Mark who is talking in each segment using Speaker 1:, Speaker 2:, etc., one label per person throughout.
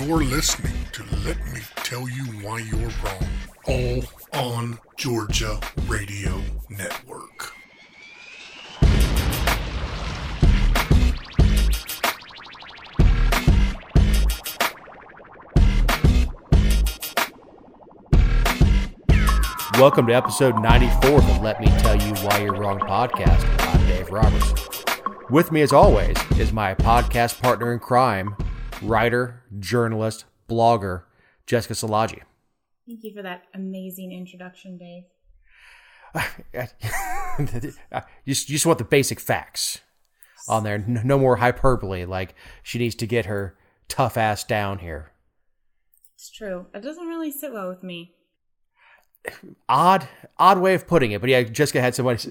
Speaker 1: You're listening to Let Me Tell You Why You're Wrong, all on Georgia Radio Network.
Speaker 2: Welcome to episode 94 of the Let Me Tell You Why You're Wrong podcast. I'm Dave Roberts. With me, as always, is my podcast partner in crime, writer, journalist, blogger, Jessica Szilagyi.
Speaker 3: Thank you for that amazing introduction, Dave.
Speaker 2: You just want the basic facts on there. No more hyperbole, like she needs to get her tough ass down here.
Speaker 3: It's true. It doesn't really sit well with me.
Speaker 2: Odd way of putting it, but yeah, Jessica had somebody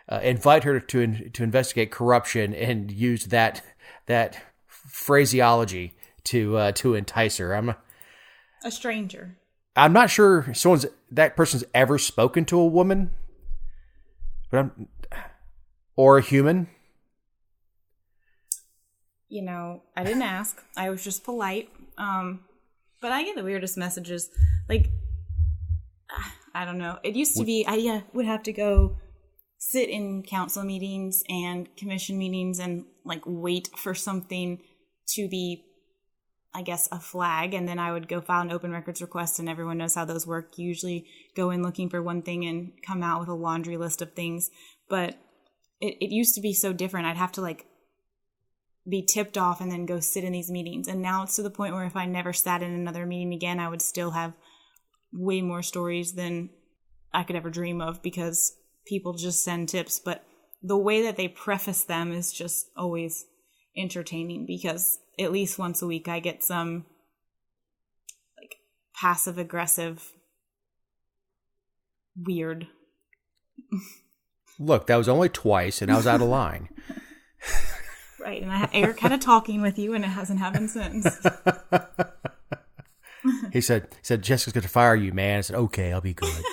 Speaker 2: invite her to investigate corruption and use that phraseology to entice her. I'm
Speaker 3: a stranger.
Speaker 2: I'm not sure that person's ever spoken to a woman, or a human.
Speaker 3: You know, I didn't ask. I was just polite. But I get the weirdest messages. Like, I don't know. It used to be I would have to go sit in council meetings and commission meetings and like wait for something to be, I guess, a flag, and then I would go file an open records request, and everyone knows how those work. You usually go in looking for one thing and come out with a laundry list of things. But it used to be so different. I'd have to like be tipped off and then go sit in these meetings. And now it's to the point where if I never sat in another meeting again, I would still have way more stories than I could ever dream of, because people just send tips. But the way that they preface them is just always entertaining, because at least once a week I get some like passive aggressive weird.
Speaker 2: Look, that was only twice and I was out of line.
Speaker 3: Right, and Eric had a talking with you and it hasn't happened since.
Speaker 2: He said, Jessica's going to fire you, man. I said, okay, I'll be good.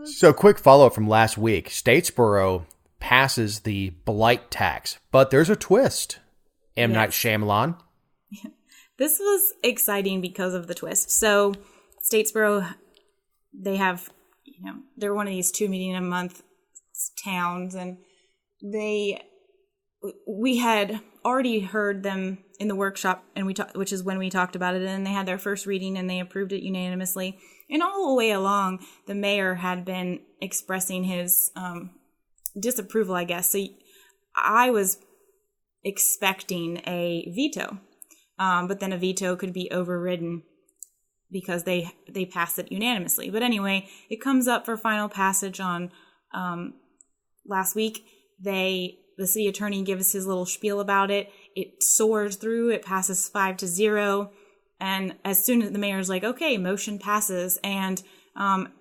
Speaker 2: So, quick follow-up from last week. Statesboro passes the blight tax, but there's a twist. M. Night Shyamalan.
Speaker 3: This was exciting because of the twist. So, Statesboro, they have, they're one of these 2 meeting a month towns, and we had already heard them in the workshop, and which is when we talked about it, and they had their first reading and they approved it unanimously. And all the way along, the mayor had been expressing his disapproval, I guess. So I was expecting a veto, but then a veto could be overridden because they passed it unanimously. But anyway, it comes up for final passage on last week. The city attorney gives his little spiel about it. It soars through. It passes 5-0. And as soon as the mayor's like, okay, motion passes. And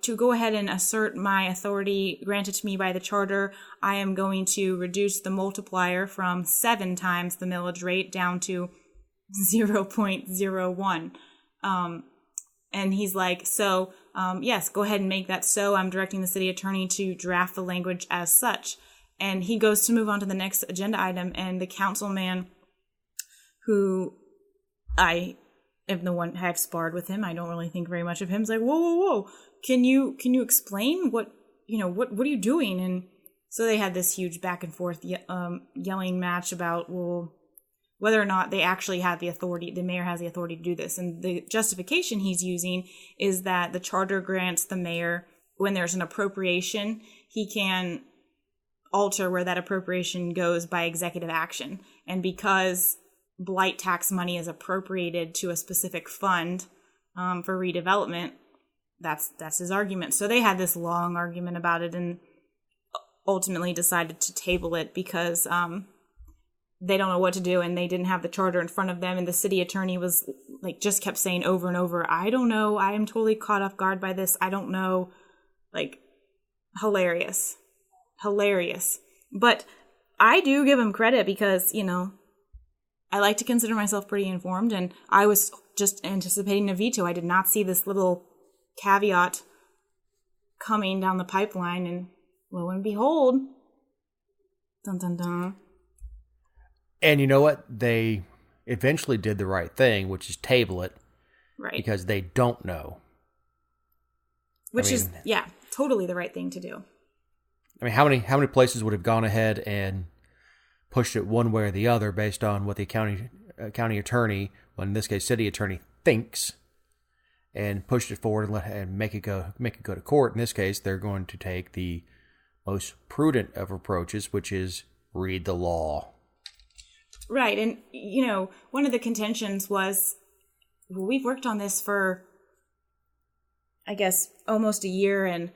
Speaker 3: to go ahead and assert my authority granted to me by the charter, I am going to reduce the multiplier from 7 times the millage rate down to 0.01. And he's like, so, yes, go ahead and make that so. I'm directing the city attorney to draft the language as such. And he goes to move on to the next agenda item, and the councilman, who I am the one have sparred with him, I don't really think very much of him, is like, whoa, can you explain what are you doing? And so they had this huge back and forth yelling match about, well, whether or not they actually have the authority, the mayor has the authority to do this. And the justification he's using is that the charter grants the mayor, when there's an appropriation, he can alter where that appropriation goes by executive action. And because blight tax money is appropriated to a specific fund for redevelopment, that's his argument. So they had this long argument about it and ultimately decided to table it because they don't know what to do, and they didn't have the charter in front of them, and the city attorney was like just kept saying over and over, I don't know, I am totally caught off guard by this, I don't know. Like, hilarious. But I do give him credit because, I like to consider myself pretty informed, and I was just anticipating a veto. I did not see this little caveat coming down the pipeline, and lo and behold, dun dun dun.
Speaker 2: And you know what? They eventually did the right thing, which is table it.
Speaker 3: Right.
Speaker 2: Because they don't know.
Speaker 3: Which is totally the right thing to do.
Speaker 2: I mean, how many places would have gone ahead and pushed it one way or the other based on what the county attorney, well, in this case, city attorney, thinks, and pushed it forward and make it go to court. In this case, they're going to take the most prudent of approaches, which is read the law.
Speaker 3: Right, and one of the contentions was, well, we've worked on this for, I guess, almost a year, and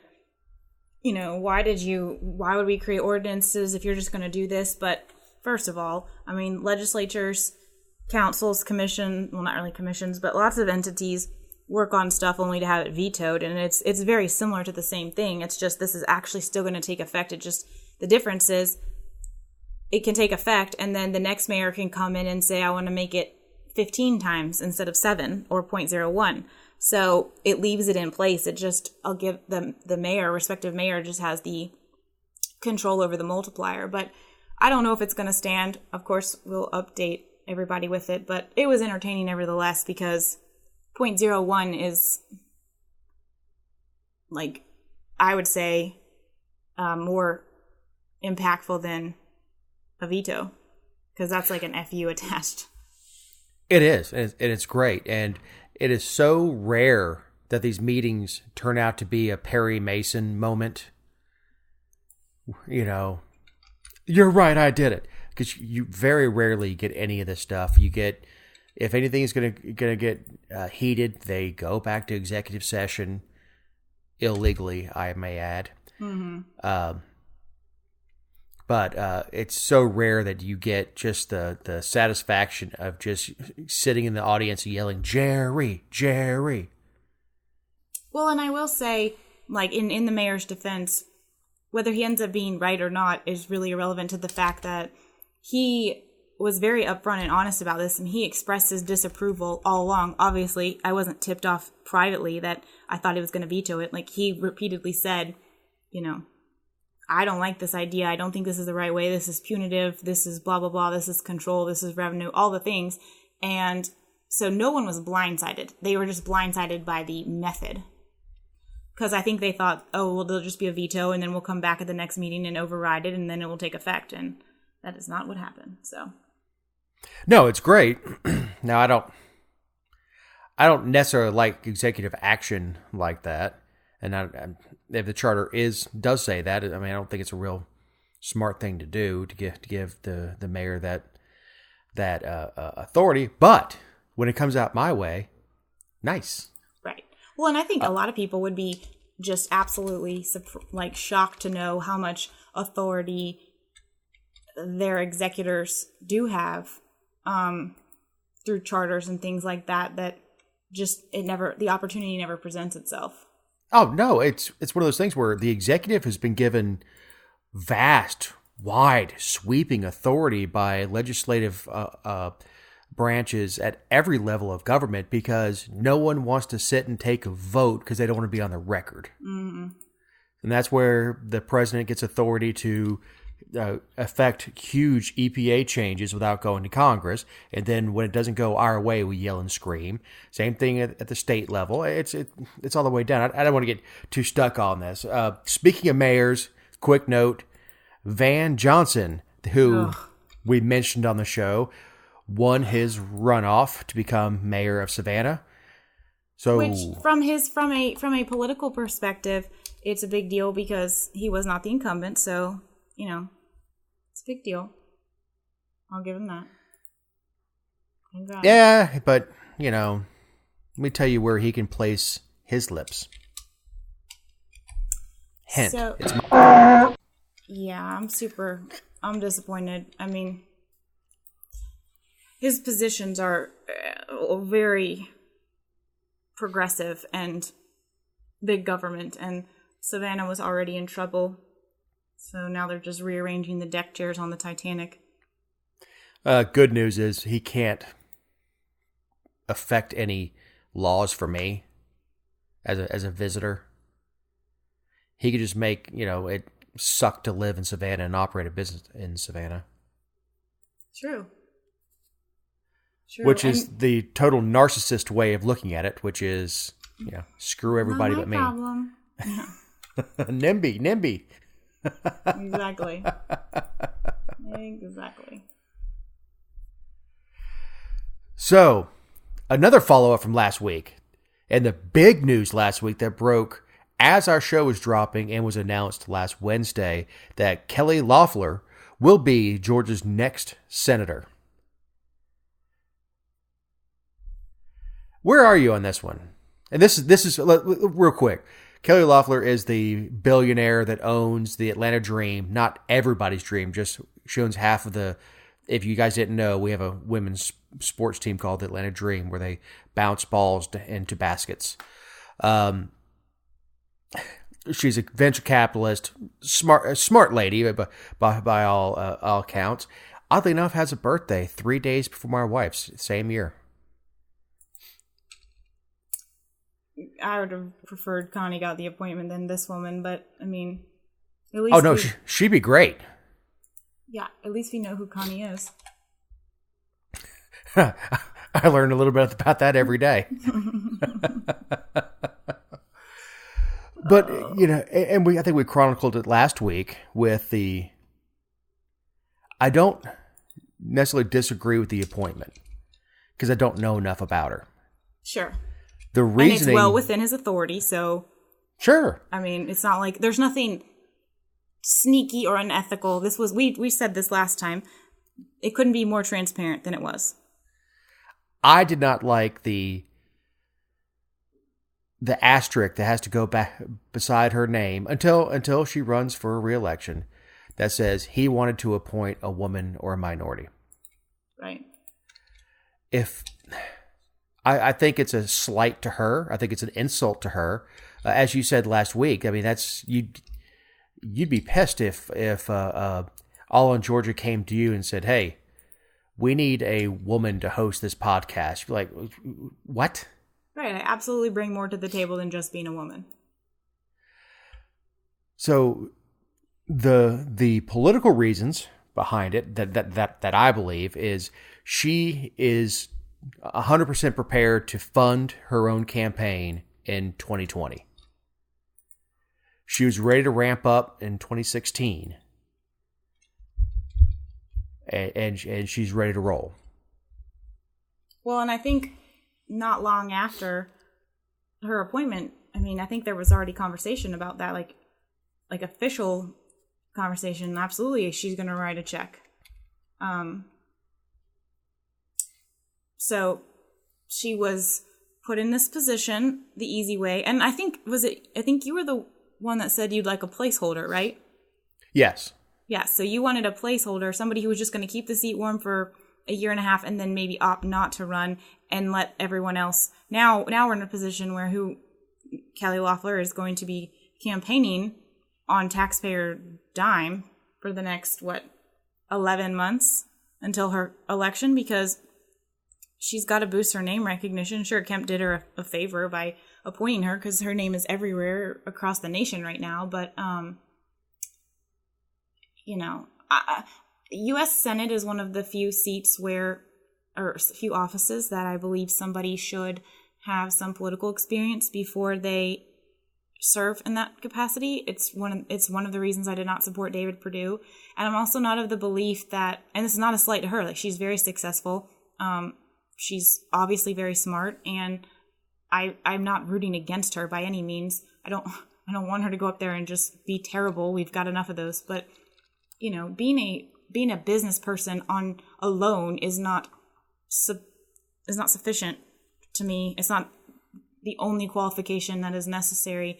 Speaker 3: why would we create ordinances if you're just going to do this? But first of all, I mean, legislatures, councils, not really commissions, but lots of entities work on stuff only to have it vetoed, and it's very similar to the same thing. It's just this is actually still going to take effect. The difference is it can take effect, and then the next mayor can come in and say, I want to make it 15 times instead of 7 or 0.01. So it leaves it in place. I'll give the respective mayor just has the control over the multiplier. But I don't know if it's going to stand. Of course, we'll update everybody with it. But it was entertaining nevertheless, because 0.01 is, like, I would say, more impactful than a veto, because that's like an FU attached.
Speaker 2: It is, and it's great, and it is so rare that these meetings turn out to be a Perry Mason moment. You're right, I did it, because you very rarely get any of this stuff. You get, if anything is going to get heated, they go back to executive session illegally, I may add. Mm-hmm. But it's so rare that you get just the satisfaction of just sitting in the audience and yelling, Jerry, Jerry.
Speaker 3: Well, and I will say, like, in the mayor's defense, whether he ends up being right or not is really irrelevant to the fact that he was very upfront and honest about this, and he expressed his disapproval all along. Obviously, I wasn't tipped off privately that I thought he was going to veto it. Like, he repeatedly said, I don't like this idea. I don't think this is the right way. This is punitive. This is blah, blah, blah. This is control. This is revenue, all the things. And so no one was blindsided. They were just blindsided by the method. Because I think they thought, oh, well, there'll just be a veto, and then we'll come back at the next meeting and override it, and then it will take effect. And that is not what happened. So,
Speaker 2: no, it's great. Now, I don't necessarily like executive action like that. And if the charter does say that, I mean, I don't think it's a real smart thing to do to give the mayor that authority. But when it comes out my way, nice.
Speaker 3: Right. Well, and I think a lot of people would be just absolutely shocked to know how much authority their executors do have through charters and things like that. That just the opportunity never presents itself.
Speaker 2: Oh, no, it's one of those things where the executive has been given vast, wide, sweeping authority by legislative branches at every level of government, because no one wants to sit and take a vote because they don't want to be on the record. Mm-hmm. And that's where the president gets authority to affect huge EPA changes without going to Congress. And then when it doesn't go our way, we yell and scream. Same thing at the state level. It's all the way down. I don't want to get too stuck on this. Speaking of mayors, quick note, Van Johnson, who we mentioned on the show, won his runoff to become mayor of Savannah. So,
Speaker 3: which from a political perspective, it's a big deal because he was not the incumbent. So, it's a big deal. I'll give him that.
Speaker 2: Yeah, but, let me tell you where he can place his lips. Hint.
Speaker 3: So, yeah, I'm disappointed. I mean, his positions are very progressive and big government, and Savannah was already in trouble. So now they're just rearranging the deck chairs on the Titanic.
Speaker 2: Good news is he can't affect any laws for me as a visitor. He could just make, it suck to live in Savannah and operate a business in Savannah.
Speaker 3: True. True.
Speaker 2: Which is the total narcissist way of looking at it, which is, screw everybody but me.
Speaker 3: Problem. Yeah.
Speaker 2: NIMBY.
Speaker 3: Exactly. Exactly.
Speaker 2: So, another follow-up from last week, and the big news last week that broke as our show was dropping and was announced last Wednesday, that Kelly Loeffler will be Georgia's next senator. Where are you on this one? And this is real quick. Kelly Loeffler is the billionaire that owns the Atlanta Dream. Not everybody's dream, just she owns half of the. If you guys didn't know, we have a women's sports team called the Atlanta Dream where they bounce balls into baskets. She's a venture capitalist, smart lady by all accounts. Oddly enough, has a birthday 3 days before my wife's, same year.
Speaker 3: I would have preferred Connie got the appointment than this woman, but I mean, at least.
Speaker 2: Oh no, she'd be great.
Speaker 3: Yeah, at least we know who Connie is.
Speaker 2: I learn a little bit about that every day. But and I think we chronicled it last week with the. I don't necessarily disagree with the appointment because I don't know enough about her.
Speaker 3: Sure.
Speaker 2: The reasoning,
Speaker 3: and it's well within his authority, so
Speaker 2: sure.
Speaker 3: I mean, it's not like there's nothing sneaky or unethical. This was we said this last time. It couldn't be more transparent than it was.
Speaker 2: I did not like the asterisk that has to go back beside her name until she runs for a re-election that says he wanted to appoint a woman or a minority.
Speaker 3: Right.
Speaker 2: I think it's a slight to her. I think it's an insult to her. As you said last week, I mean, that's you'd be pissed if All in Georgia came to you and said, "Hey, we need a woman to host this podcast." You'd be like, what?
Speaker 3: Right. I absolutely bring more to the table than just being a woman.
Speaker 2: So the political reasons behind it that I believe is she is 100% prepared to fund her own campaign in 2020. She was ready to ramp up in 2016. And she's ready to roll.
Speaker 3: Well, and I think not long after her appointment, I mean, I think there was already conversation about that, like official conversation. Absolutely, she's going to write a check. So she was put in this position the easy way. And I think you were the one that said you'd like a placeholder, right?
Speaker 2: Yes.
Speaker 3: Yeah, so you wanted a placeholder, somebody who was just going to keep the seat warm for a year and a half and then maybe opt not to run and let everyone else. Now we're in a position where Kelly Loeffler is going to be campaigning on taxpayer dime for the next, 11 months until her election, because she's got to boost her name recognition. Sure, Kemp did her a favor by appointing her because her name is everywhere across the nation right now. But, U.S. Senate is one of the few seats or few offices that I believe somebody should have some political experience before they serve in that capacity. It's one of the reasons I did not support David Perdue. And I'm also not of the belief that, and this is not a slight to her, like she's very successful. She's obviously very smart, and I'm not rooting against her by any means. I don't want her to go up there and just be terrible. We've got enough of those. But, being a business person on alone is not sufficient to me. It's not the only qualification that is necessary,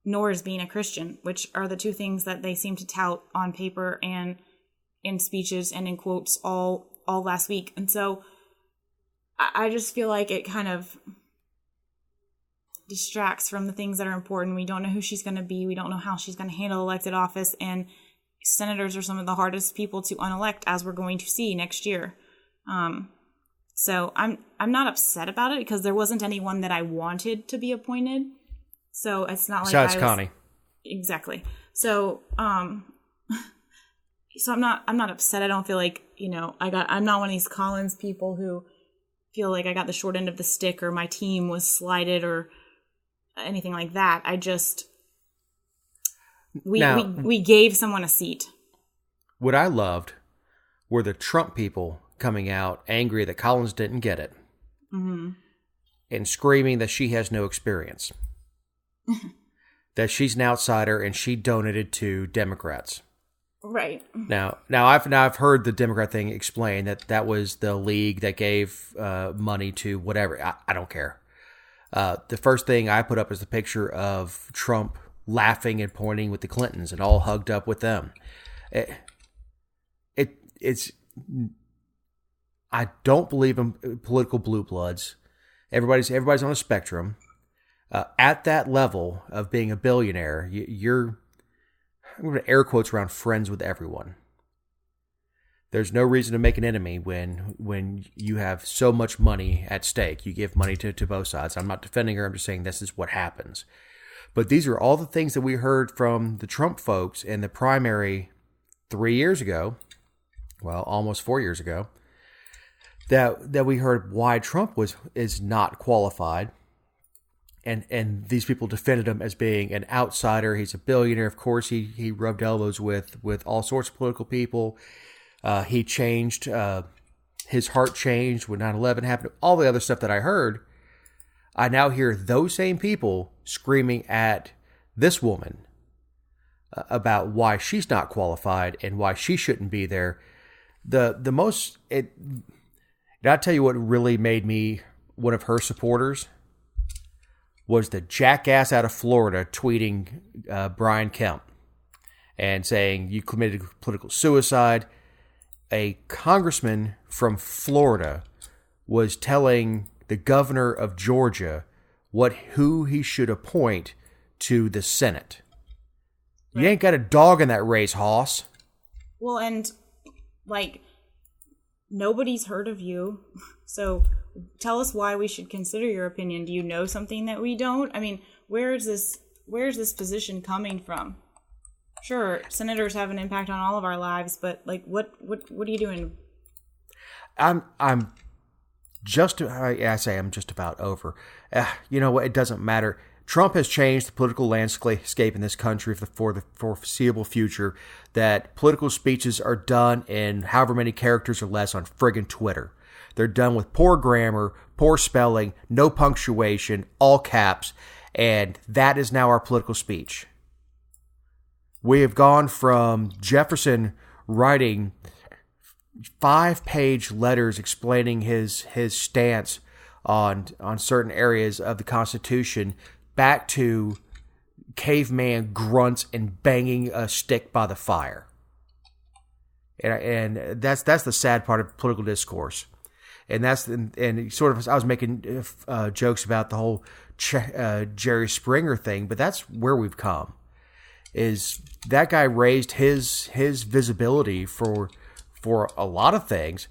Speaker 3: nor is being a Christian, which are the two things that they seem to tout on paper and in speeches and in quotes all last week. And so I just feel like it kind of distracts from the things that are important. We don't know who she's going to be. We don't know how she's going to handle elected office. And senators are some of the hardest people to unelect, as we're going to see next year. So I'm not upset about it because there wasn't anyone that I wanted to be appointed. So it's not like
Speaker 2: besides Connie.
Speaker 3: Exactly. So so I'm not upset. I don't feel like I'm not one of these Collins people who feel like I got the short end of the stick or my team was slighted or anything like that. I just, we gave someone a seat.
Speaker 2: What I loved were the Trump people coming out angry that Collins didn't get it. Mm-hmm. And screaming that she has no experience. That she's an outsider and she donated to Democrats.
Speaker 3: Right.
Speaker 2: Now I've heard the Democrat thing explained that was the league that gave money to whatever. I don't care. The first thing I put up is the picture of Trump laughing and pointing with the Clintons and all hugged up with them. It's I don't believe in political blue bloods. Everybody's on a spectrum. At that level of being a billionaire, you're, I'm going to air quotes around, friends with everyone. There's no reason to make an enemy when you have so much money at stake. You give money to both sides. I'm not defending her. I'm just saying this is what happens. But these are all the things that we heard from the Trump folks in the primary 3 years ago, well, almost 4 years ago, that we heard why Trump is not qualified. And these people defended him as being an outsider. He's a billionaire. Of course, he rubbed elbows with all sorts of political people. He changed, his heart changed when 9/11 happened. All the other stuff that I heard, I now hear those same people screaming at this woman about why she's not qualified and why she shouldn't be there. I'll tell you what really made me one of her supporters was the jackass out of Florida tweeting Brian Kemp and saying, you committed political suicide. A congressman from Florida was telling the governor of Georgia who he should appoint to the Senate. You ain't got a dog in that race, Hoss.
Speaker 3: Well, and, nobody's heard of you, so tell us why we should consider your opinion. Do you know something that we don't? I mean, where's this position coming from? Sure, senators have an impact on all of our lives, but what are you doing?
Speaker 2: I'm just about over. You know what? It doesn't matter. Trump has changed the political landscape in this country for the foreseeable future. That political speeches are done in however many characters or less on friggin' Twitter. They're done with poor grammar, poor spelling, no punctuation, all caps, and that is now our political speech. We have gone from Jefferson writing 5-page letters explaining his stance on certain areas of the Constitution back to caveman grunts and banging a stick by the fire. And that's the sad part of political discourse. And I was making jokes about the whole Jerry Springer thing, but that's where we've come. Is that guy raised his visibility for a lot of things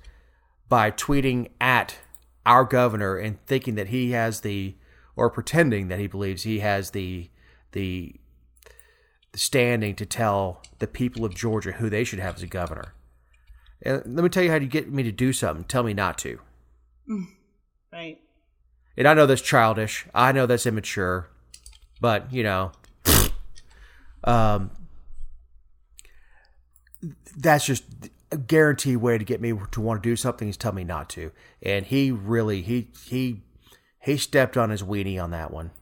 Speaker 2: by tweeting at our governor and thinking that he has or pretending that he believes he has the standing to tell the people of Georgia who they should have as a governor. And let me tell you how to get me to do something. Tell me not to.
Speaker 3: Right.
Speaker 2: And I know that's childish. I know that's immature. But, that's just a guaranteed way to get me to want to do something is tell me not to. And he really, he stepped on his weenie on that one.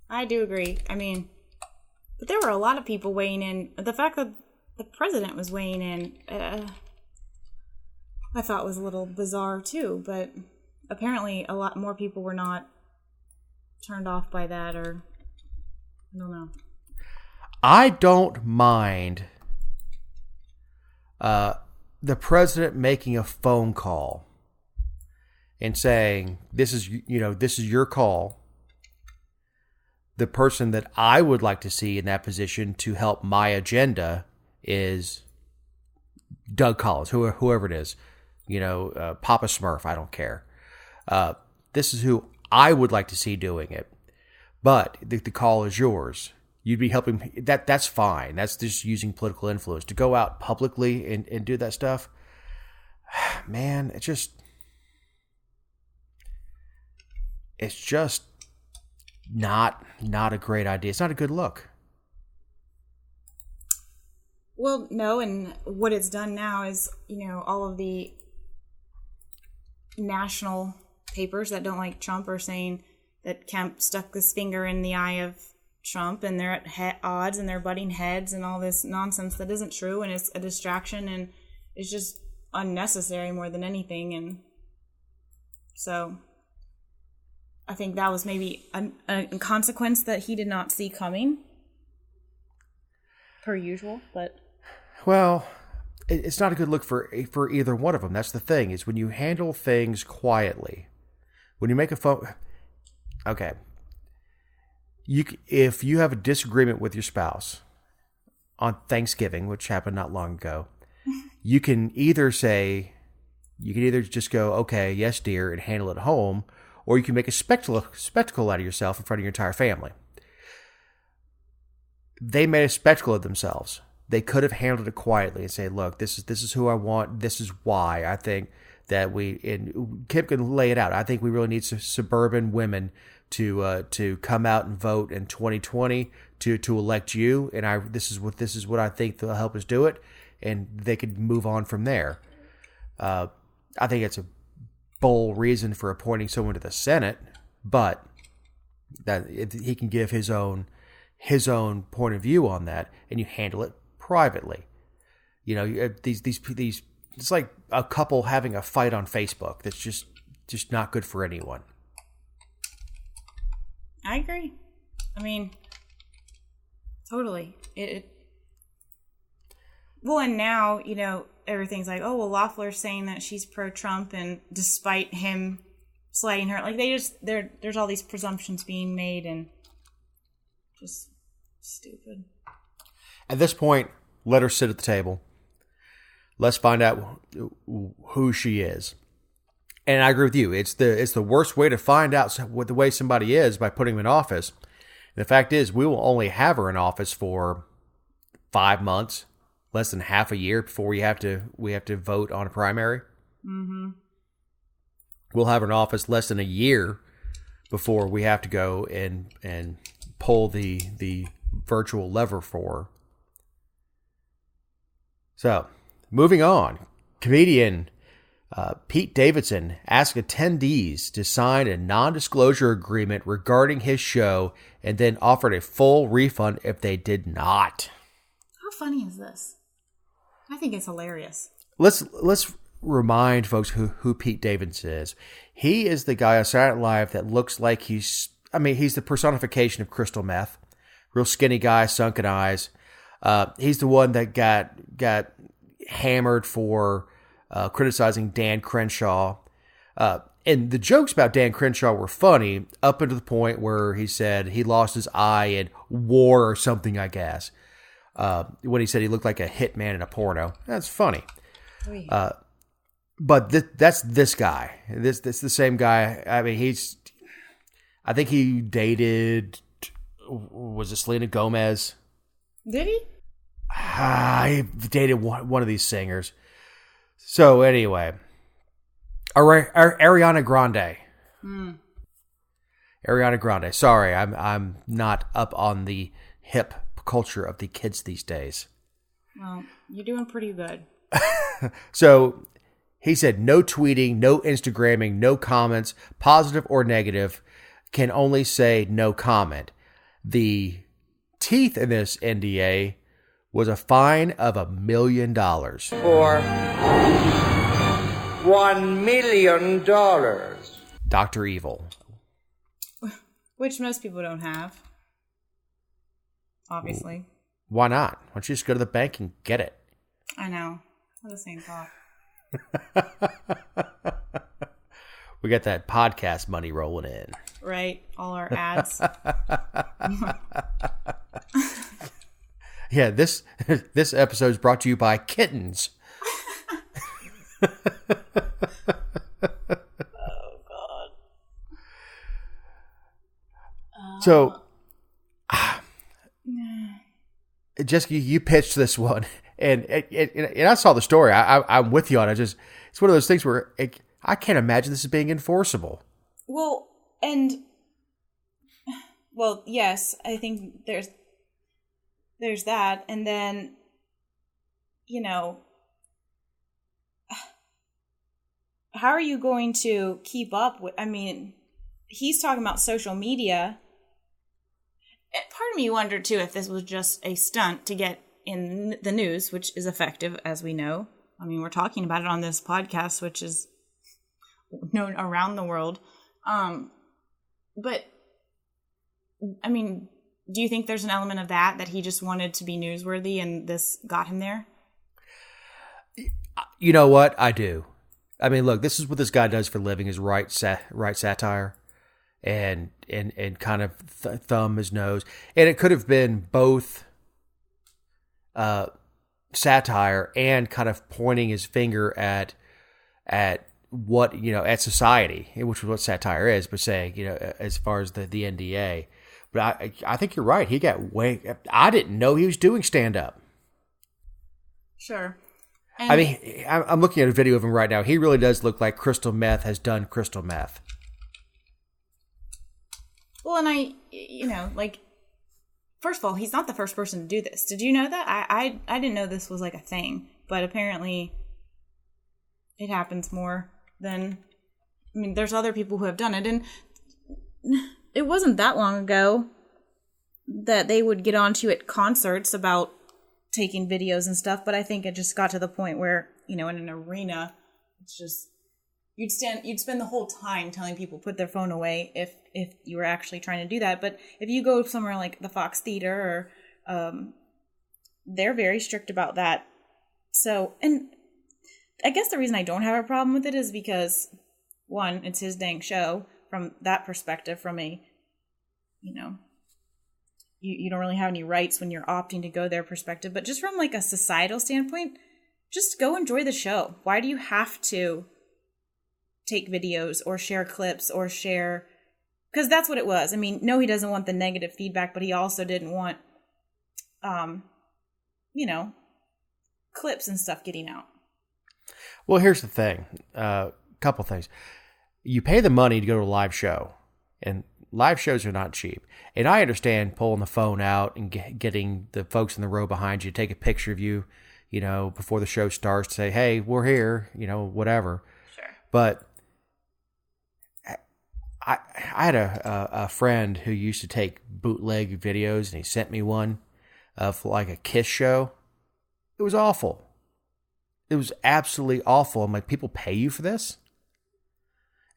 Speaker 3: I do agree. I mean, but there were a lot of people weighing in. The fact that the president was weighing in, I thought was a little bizarre too, but apparently a lot more people were not turned off by that, or I don't know.
Speaker 2: I don't mind the president making a phone call and saying, this is your call. The person that I would like to see in that position to help my agenda is Doug Collins, whoever it is, Papa Smurf, I don't care. This is who I would like to see doing it. But the call is yours. you'd be helping. That's fine. That's just using political influence. To go out publicly and do that stuff, man, it's just not a great idea. It's not a good look.
Speaker 3: Well, no, and what it's done now is, all of the national papers that don't like Trump are saying that Kemp stuck his finger in the eye of Trump, and they're at odds, and they're butting heads, and all this nonsense that isn't true, and it's a distraction, and it's just unnecessary more than anything. And so I think that was maybe a consequence that he did not see coming, per usual. But
Speaker 2: well, it's not a good look for either one of them. That's the thing, is when you handle things quietly, when you make a phone. Okay, if you have a disagreement with your spouse on Thanksgiving, which happened not long ago, you can either just go, okay, yes, dear, and handle it at home, or you can make a spectacle out of yourself in front of your entire family. They made a spectacle of themselves. They could have handled it quietly and say, look, this is who I want. This is why I think that and Kemp can lay it out. I think we really need suburban women to come out and vote in 2020 to elect you. And this is what I think will help us do it. And they could move on from there. I think it's a bold reason for appointing someone to the Senate, but that he can give his own point of view on that, and you handle it privately. These it's like a couple having a fight on Facebook. That's just not good for anyone.
Speaker 3: I agree. I mean, totally. Well, and now, everything's like, oh, well, Loeffler's saying that she's pro-Trump, and despite him slighting her, like there's all these presumptions being made, and just stupid.
Speaker 2: At this point, let her sit at the table. Let's find out who she is. And I agree with you. It's the worst way to find out what the way somebody is, by putting them in office. And the fact is, we will only have her in office for 5 months, less than half a year before we have to vote on a primary. Mm-hmm. We'll have her in office less than a year before we have to go and pull the virtual lever for her. So, moving on, comedian Pete Davidson asked attendees to sign a non-disclosure agreement regarding his show, and then offered a full refund if they did not.
Speaker 3: How funny is this? I think it's hilarious.
Speaker 2: Let's remind folks who Pete Davidson is. He is the guy on Saturday Night Live that looks like he's the personification of crystal meth. Real skinny guy, sunken eyes. He's the one that got hammered for criticizing Dan Crenshaw. And the jokes about Dan Crenshaw were funny up until the point where he said he lost his eye in war or something, I guess. When he said he looked like a hitman in a porno. That's funny. But that's this guy. This the same guy. I mean, I think he dated, was it Selena Gomez?
Speaker 3: Did he?
Speaker 2: I dated one of these singers. So anyway, Ariana Grande. Ariana Grande. Sorry, I'm not up on the hip culture of the kids these days.
Speaker 3: Well, you're doing pretty good.
Speaker 2: So he said no tweeting, no Instagramming, no comments, positive or negative. Can only say no comment. The teeth in this NDA was a fine of $1 million.
Speaker 4: For $1 million.
Speaker 2: Dr. Evil.
Speaker 3: Which most people don't have. Obviously.
Speaker 2: Why not? Why don't you just go to the bank and get it?
Speaker 3: I know. I had the same thought.
Speaker 2: We got that podcast money rolling in.
Speaker 3: Right? All our ads.
Speaker 2: Yeah, this episode is brought to you by kittens.
Speaker 3: Oh, God.
Speaker 2: So, Jessica, you pitched this one, and I saw the story. I'm with you on it. It's one of those things where I can't imagine this as being enforceable.
Speaker 3: Well, yes, I think there's that, and then, how are you going to keep up with? I mean, he's talking about social media. Part of me wondered too if this was just a stunt to get in the news, which is effective, as we know. I mean, we're talking about it on this podcast, which is known around the world. But I mean, do you think there's an element of that he just wanted to be newsworthy and this got him there?
Speaker 2: You know what? I do. I mean, look, this is what this guy does for a living, is write satire and kind of thumb his nose. And it could have been both satire and kind of pointing his finger at what, at society, which is what satire is, but saying, as far as the NDA. But I think you're right. He got I didn't know he was doing stand-up.
Speaker 3: Sure.
Speaker 2: I mean, I'm looking at a video of him right now. He really does look like crystal meth has done crystal meth.
Speaker 3: Well, and first of all, he's not the first person to do this. Did you know that? I didn't know this was like a thing, but apparently it happens more than, there's other people who have done it. And it wasn't that long ago that they would get onto at concerts about taking videos and stuff, but I think it just got to the point where, in an arena, it's just, you'd spend the whole time telling people put their phone away if you were actually trying to do that. But if you go somewhere like the Fox Theater or they're very strict about that. So, and I guess the reason I don't have a problem with it is because, one, it's his dang show from that perspective, from a, you don't really have any rights when you're opting to go their perspective, but just from like a societal standpoint, just go enjoy the show. Why do you have to take videos or share clips or share, because that's what it was. No, he doesn't want the negative feedback, but he also didn't want, clips and stuff getting out.
Speaker 2: Well, here's the thing. Couple things. You pay the money to go to a live show, and live shows are not cheap. And I understand pulling the phone out and getting the folks in the row behind you to take a picture of you, before the show starts, to say, hey, we're here, whatever.
Speaker 3: Sure.
Speaker 2: But I had a friend who used to take bootleg videos, and he sent me one of like a Kiss show. It was awful. It was absolutely awful. I'm like, people pay you for this?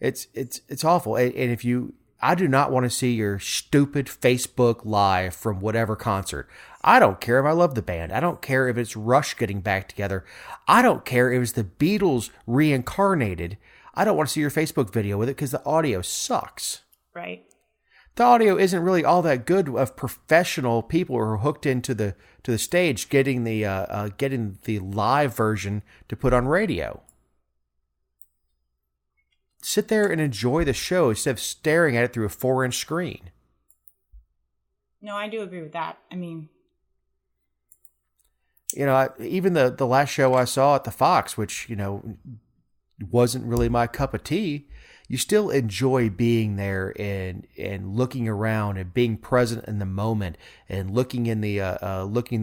Speaker 2: It's awful. And I do not want to see your stupid Facebook Live from whatever concert. I don't care if I love the band. I don't care if it's Rush getting back together. I don't care if it's the Beatles reincarnated. I don't want to see your Facebook video with it because the audio sucks.
Speaker 3: Right.
Speaker 2: The audio isn't really all that good of professional people who are hooked into the stage getting the live version to put on radio. Sit there and enjoy the show instead of staring at it through a 4-inch screen.
Speaker 3: No, I do agree with that.
Speaker 2: Even the last show I saw at the Fox, which, wasn't really my cup of tea, you still enjoy being there and looking around and being present in the moment and looking in the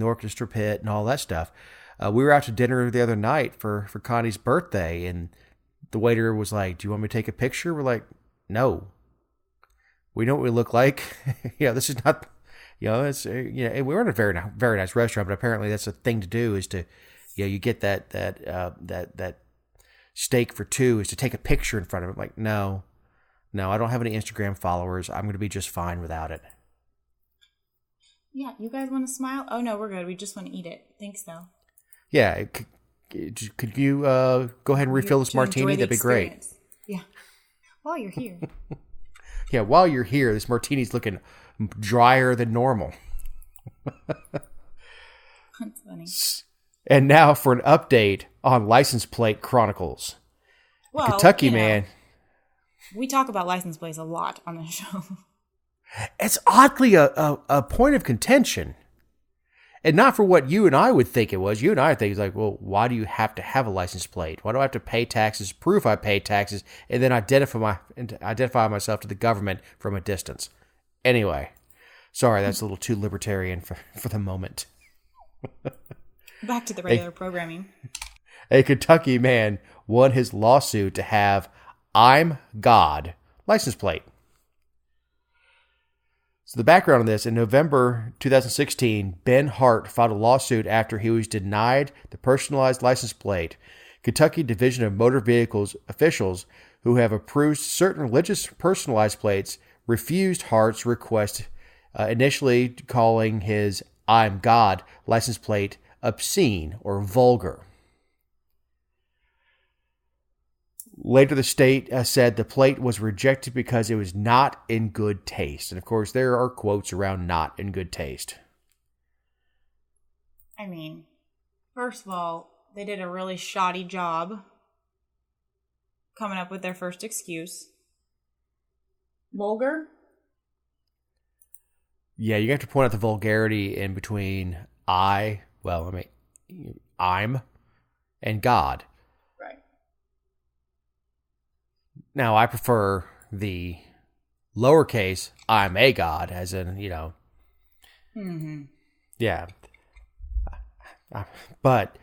Speaker 2: orchestra pit and all that stuff. We were out to dinner the other night for Connie's birthday, and the waiter was like, do you want me to take a picture? We're like, no. We know what we look like. This is not, it's, we were in a very, very nice restaurant, but apparently that's a thing to do, is to, you get that steak for two, is to take a picture in front of it. Like, no, I don't have any Instagram followers. I'm going to be just fine without it.
Speaker 3: Yeah. You guys want to smile? Oh no, we're good. We just want to eat it. Thanks though.
Speaker 2: Yeah. Could you go ahead and refill this martini? That'd be great.
Speaker 3: Yeah. While you're here.
Speaker 2: Yeah, while you're here, this martini's looking drier than normal.
Speaker 3: That's funny.
Speaker 2: And now for an update on License Plate Chronicles.
Speaker 3: Well,
Speaker 2: Kentucky man.
Speaker 3: We talk about license plates a lot on this show.
Speaker 2: It's oddly a point of contention. And not for what you and I would think it was. You and I think it's like, well, why do you have to have a license plate? Why do I have to pay taxes, prove I pay taxes, and then identify myself to the government from a distance? Anyway, sorry, that's a little too libertarian for the moment.
Speaker 3: Back to the regular programming.
Speaker 2: A Kentucky man won his lawsuit to have "I'm God" license plate. So the background on this, in November 2016, Ben Hart filed a lawsuit after he was denied the personalized license plate. Kentucky Division of Motor Vehicles officials who have approved certain religious personalized plates refused Hart's request, initially calling his "I'm God" license plate obscene or vulgar. Later, the state said the plate was rejected because it was not in good taste. And of course, there are quotes around "not in good taste."
Speaker 3: I mean, first of all, they did a really shoddy job coming up with their first excuse. Vulgar?
Speaker 2: Yeah, you have to point out the vulgarity in between I'm, and God.
Speaker 3: Right.
Speaker 2: Now, I prefer the lowercase "I'm a God," as in,
Speaker 3: Mm-hmm.
Speaker 2: Yeah. But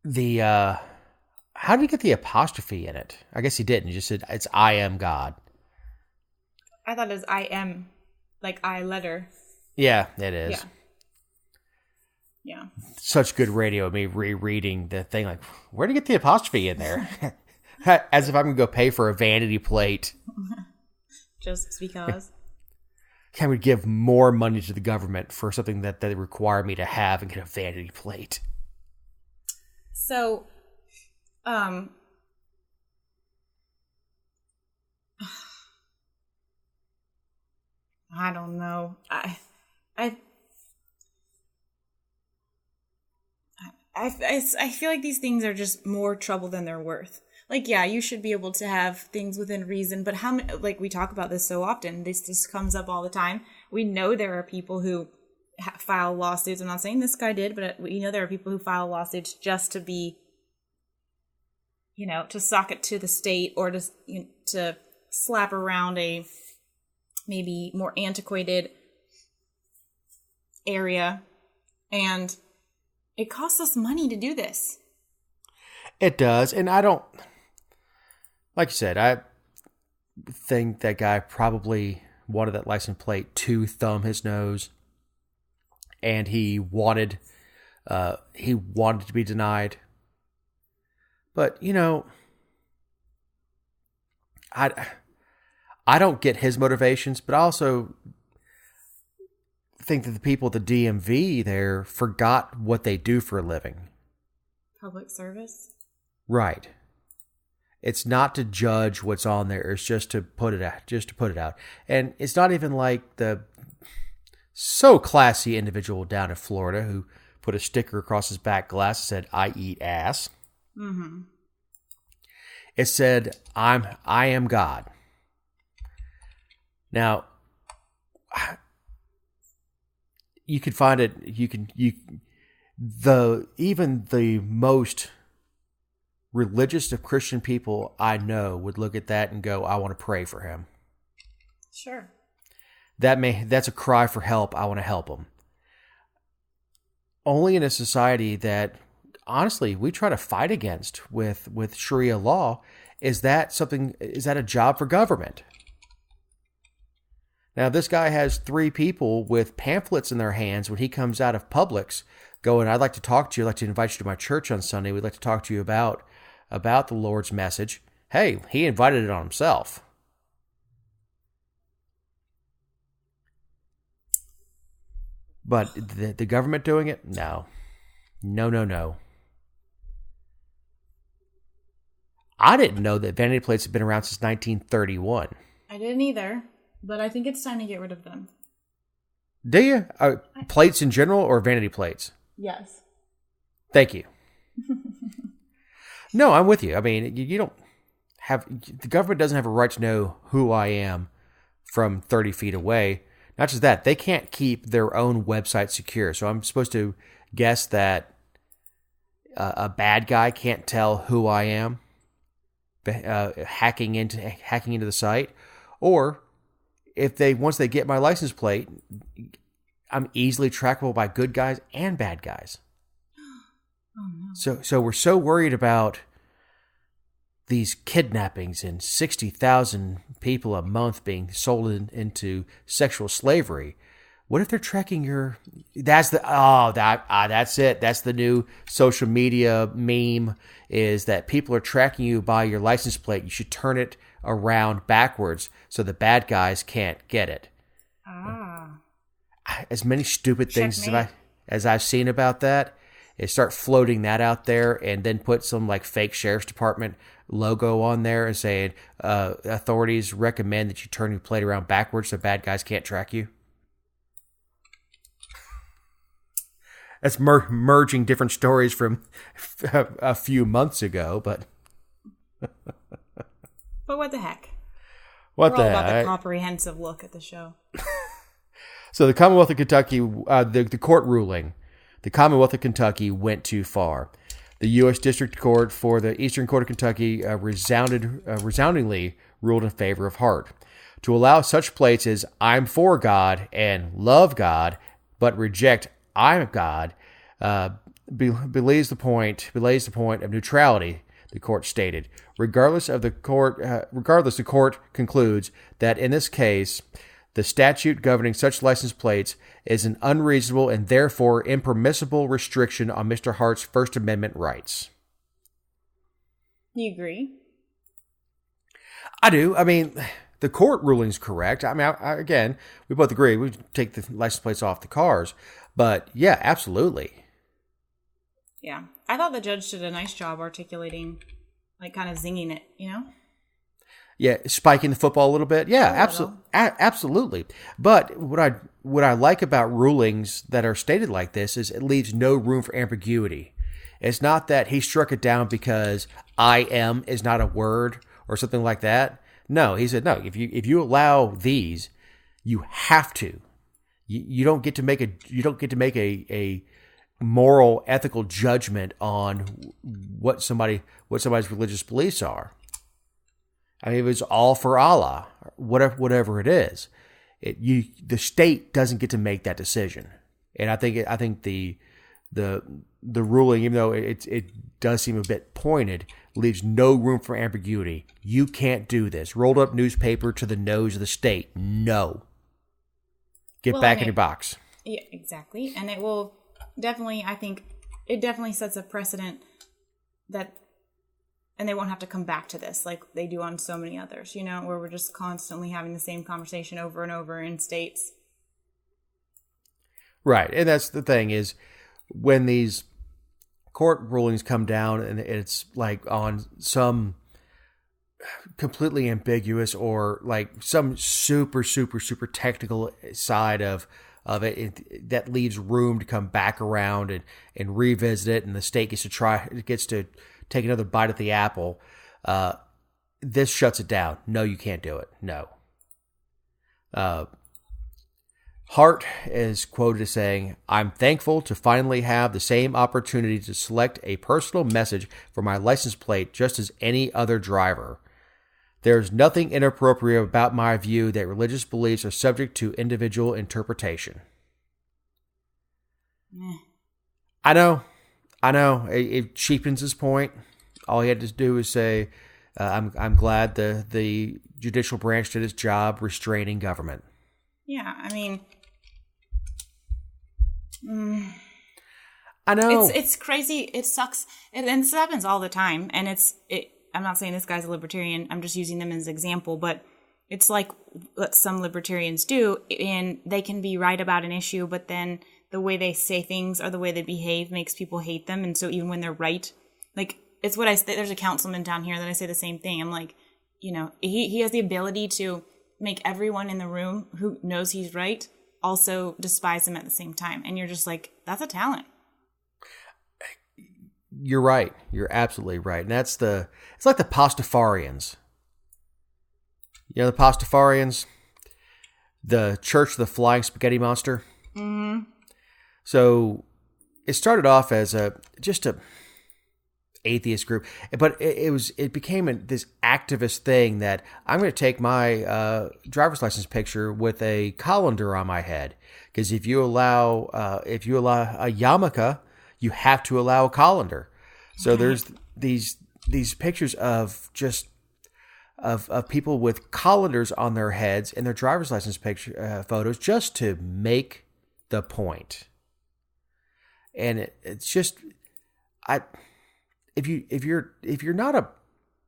Speaker 2: the, how did he get the apostrophe in it? I guess he didn't. He just said, it's "I am God."
Speaker 3: I thought it was I am, like I letter.
Speaker 2: Yeah, it is.
Speaker 3: Yeah. Yeah.
Speaker 2: Such good radio, me rereading the thing, like, where did he get the apostrophe in there? As if I'm going to go pay for a vanity plate.
Speaker 3: Just because.
Speaker 2: Can we give more money to the government for something that they require me to have and get a vanity plate?
Speaker 3: So, I don't know. I feel like these things are just more trouble than they're worth. Like, yeah, you should be able to have things within reason, but how many, like, we talk about this so often, this comes up all the time. We know there are people who file lawsuits. I'm not saying this guy did, but we know there are people who file lawsuits just to be, to sock it to the state or to slap around a maybe more antiquated area. And it costs us money to do this.
Speaker 2: It does. And I don't, like you said, I think that guy probably wanted that license plate to thumb his nose. And he wanted to be denied. But, I don't get his motivations, but I also think that the people at the DMV there forgot what they do for a living.
Speaker 3: Public service?
Speaker 2: Right. It's not to judge what's on there. It's just to put it out. And it's not even like the so classy individual down in Florida who put a sticker across his back glass that said, "I eat ass."
Speaker 3: Mm-hmm.
Speaker 2: It said, I am God. Now, you can find it, even the most religious of Christian people I know would look at that and go, "I want to pray for him."
Speaker 3: Sure.
Speaker 2: That's a cry for help. I want to help him. Only in a society that, honestly, we try to fight against with Sharia law, is that a job for government? Now, this guy has 3 people with pamphlets in their hands when he comes out of Publix going, "I'd like to talk to you. I'd like to invite you to my church on Sunday. We'd like to talk to you about the Lord's message." Hey, he invited it on himself. But the government doing it? No. No. I didn't know that vanity plates have been around since 1931.
Speaker 3: I didn't either, but I think it's time to get rid of them.
Speaker 2: Do you? Plates in general or vanity plates?
Speaker 3: Yes.
Speaker 2: Thank you. No, I'm with you. I mean, you don't have, the government doesn't have a right to know who I am from 30 feet away. not just that, they can't keep their own website secure. So I'm supposed to guess that a bad guy can't tell who I am, hacking into the site, or if once they get my license plate, I'm easily trackable by good guys and bad guys.
Speaker 3: Oh, no.
Speaker 2: So we're so worried about these kidnappings and 60,000 people a month being sold into sexual slavery. What if they're tracking your? That's it. That's the new social media meme, is that people are tracking you by your license plate. You should turn it around backwards so the bad guys can't get it. As many stupid things as I've seen about that, is start floating that out there and then put some like fake sheriff's department logo on there and saying authorities recommend that you turn your plate around backwards so bad guys can't track you. That's merging different stories from a few months ago, but
Speaker 3: what the heck?
Speaker 2: We're all
Speaker 3: about the comprehensive look at the show.
Speaker 2: So the Commonwealth of Kentucky, the court ruling, the Commonwealth of Kentucky went too far. The U.S. District Court for the Eastern Court of Kentucky resoundingly ruled in favor of Hart. To allow such plates as "I'm for God" and "love God," but reject "I'm God," belays the point of neutrality. The court stated. Regardless, the court concludes that in this case, the statute governing such license plates is an unreasonable and therefore impermissible restriction on Mr. Hart's First Amendment rights.
Speaker 3: You agree?
Speaker 2: I do. I mean, the court ruling's correct. I mean, again, we both agree. We take the license plates off the cars. But yeah, absolutely.
Speaker 3: Yeah. I thought the judge did a nice job articulating, like kind of zinging it, you know?
Speaker 2: Yeah, spiking the football a little bit. Yeah, absolutely. But what I like about rulings that are stated like this is it leaves no room for ambiguity. It's not that he struck it down because "I am" is not a word or something like that. No, he said no. If you allow these, you have to. You don't get to make a moral, ethical judgment on what somebody's religious beliefs are. I mean, if it's all for Allah, whatever it is, the state doesn't get to make that decision. And I think the ruling, even though it does seem a bit pointed, leaves no room for ambiguity. You can't do this. Rolled up newspaper to the nose of the state. No. Get back in your box.
Speaker 3: Yeah, exactly. And it will definitely, I think, it definitely sets a precedent that. And they won't have to come back to this like they do on so many others, you know, where we're just constantly having the same conversation over and over in states.
Speaker 2: Right. And that's the thing is when these court rulings come down and it's like on some completely ambiguous or like some super, super, super technical side of it that leaves room to come back around and revisit it, and the state gets to take another bite at the apple. This shuts it down. No, you can't do it. No. Hart is quoted as saying, "I'm thankful to finally have the same opportunity to select a personal message for my license plate just as any other driver. There's nothing inappropriate about my view that religious beliefs are subject to individual interpretation." I know. It cheapens his point. All he had to do is say, I'm glad the judicial branch did its job restraining government.
Speaker 3: Yeah, I mean...
Speaker 2: I know.
Speaker 3: It's crazy. It sucks. And this happens all the time. And I'm not saying this guy's a libertarian. I'm just using them as an example. But it's like what some libertarians do. And they can be right about an issue, but then the way they say things or the way they behave makes people hate them. And so even when they're right, like, it's what I say. There's a councilman down here that I say the same thing. I'm like, you know, he has the ability to make everyone in the room who knows he's right also despise him at the same time. And you're just like, that's a talent.
Speaker 2: You're right. You're absolutely right. And it's like the Pastafarians. You know, the Pastafarians, the Church of the Flying Spaghetti Monster. Mm-hmm. So it started off as just a atheist group, but it became this activist thing that I'm going to take my driver's license picture with a colander on my head, because if you allow a yarmulke, you have to allow a colander. So there's these pictures of just of people with colanders on their heads in their driver's license picture photos, just to make the point. And it's just if you're not a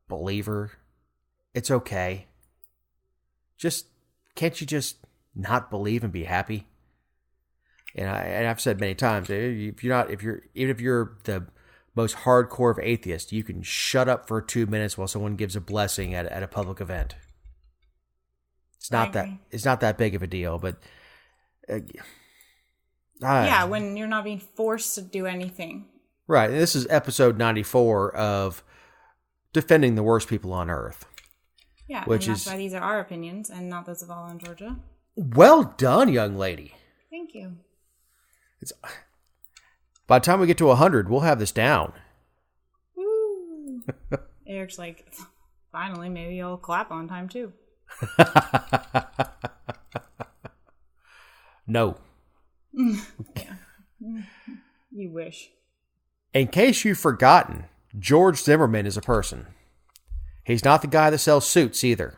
Speaker 2: believer, it's okay. Can't you just not believe and be happy? And I've said many times, even if you're the most hardcore of atheists, you can shut up for 2 minutes while someone gives a blessing at a public event. It's not that big of a deal, but
Speaker 3: when you're not being forced to do anything.
Speaker 2: Right. And this is episode 94 of Defending the Worst People on Earth.
Speaker 3: Yeah, and that's why these are our opinions and not those of All in Georgia.
Speaker 2: Well done, young lady.
Speaker 3: Thank you.
Speaker 2: By the time we get to 100, we'll have this down.
Speaker 3: Woo. Eric's like, finally, maybe I'll clap on time too.
Speaker 2: No.
Speaker 3: Yeah. You wish.
Speaker 2: In case you've forgotten, George Zimmerman is a person. He's not the guy that sells suits either.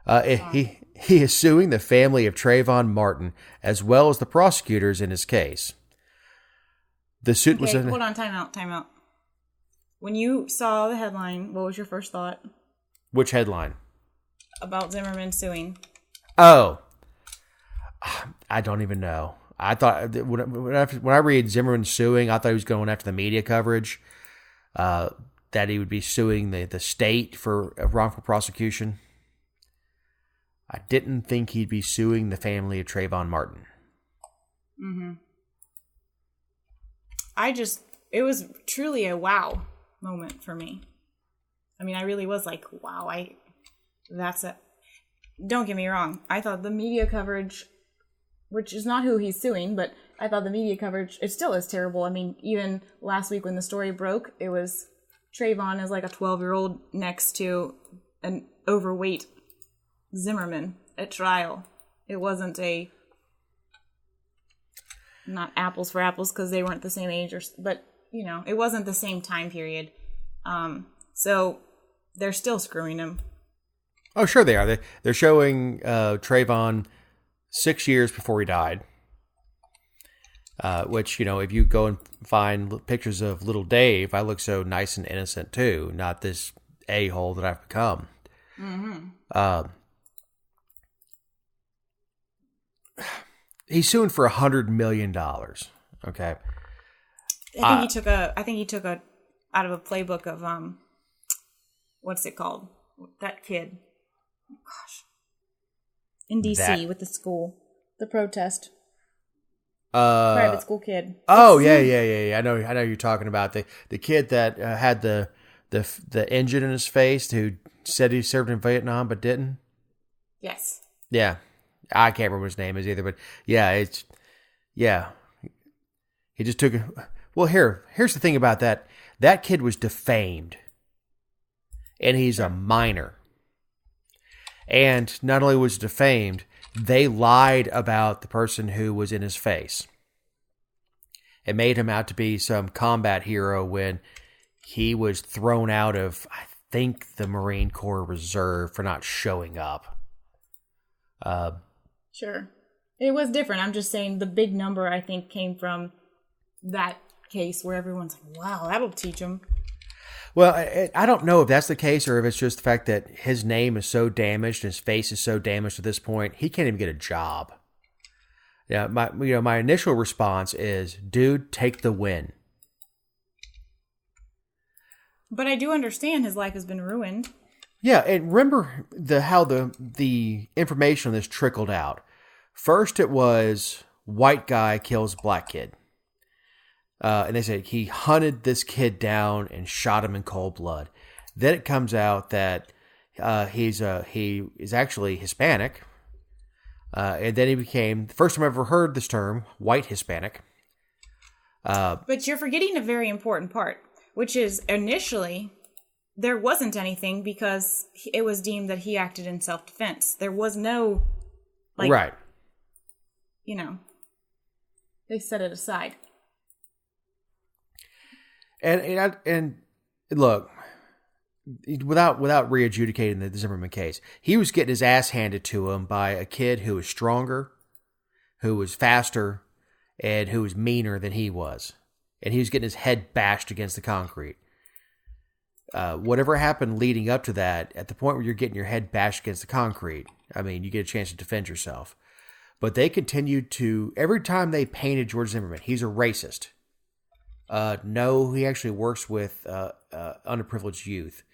Speaker 2: He is suing the family of Trayvon Martin as well as the prosecutors in his case. The suit was...
Speaker 3: Hold on, time out. When you saw the headline, what was your first thought?
Speaker 2: Which headline?
Speaker 3: About Zimmerman suing.
Speaker 2: Oh. I don't even know. I thought when I read Zimmerman suing, I thought he was going after the media coverage, that he would be suing the state for wrongful prosecution. I didn't think he'd be suing the family of Trayvon Martin.
Speaker 3: Mm-hmm. It was truly a wow moment for me. I mean, I really was like, wow, don't get me wrong. I thought the media coverage, which is not who he's suing, but I thought the media coverage, it still is terrible. I mean, even last week when the story broke, it was Trayvon as like a 12-year-old next to an overweight Zimmerman at trial. It wasn't not apples for apples because they weren't the same age, but it wasn't the same time period. So they're still screwing him.
Speaker 2: Oh, sure they are. They're showing Trayvon 6 years before he died. Which, if you go and find pictures of little Dave, I look so nice and innocent too, not this a-hole that I've become. Mm-hmm. He's suing for $100 million. Okay.
Speaker 3: I think he took out of a playbook of what's it called? That kid. Oh, gosh. In DC with the school. The protest. Private school kid.
Speaker 2: Oh, yeah. I know you're talking about the kid that had the engine in his face, who said he served in Vietnam but didn't.
Speaker 3: Yes.
Speaker 2: Yeah. I can't remember what his name is either, but yeah, he just took it. Well, here's the thing about that. That kid was defamed, and he's a minor. And not only was defamed, they lied about the person who was in his face. It made him out to be some combat hero when he was thrown out of, I think, the Marine Corps Reserve for not showing up.
Speaker 3: Sure. It was different. I'm just saying the big number, I think, came from that case where everyone's like, wow, that'll teach him.
Speaker 2: Well, I don't know if that's the case or if it's just the fact that his name is so damaged, his face is so damaged at this point, he can't even get a job. Yeah, my initial response is, dude, take the win.
Speaker 3: But I do understand his life has been ruined.
Speaker 2: Yeah, and remember how the information on this trickled out. First, it was white guy kills black kid. And they said he hunted this kid down and shot him in cold blood. Then it comes out that he is actually Hispanic, And then he became, the first time I ever heard this term, white Hispanic.
Speaker 3: But you're forgetting a very important part, which is initially there wasn't anything because it was deemed that he acted in self-defense. There was no,
Speaker 2: right.
Speaker 3: They set it aside.
Speaker 2: And look, without re-adjudicating the Zimmerman case, he was getting his ass handed to him by a kid who was stronger, who was faster, and who was meaner than he was. And he was getting his head bashed against the concrete. Whatever happened leading up to that, at the point where you're getting your head bashed against the concrete, I mean, you get a chance to defend yourself. But they continued to, every time they painted George Zimmerman, he's a racist. No, he actually works with underprivileged youth.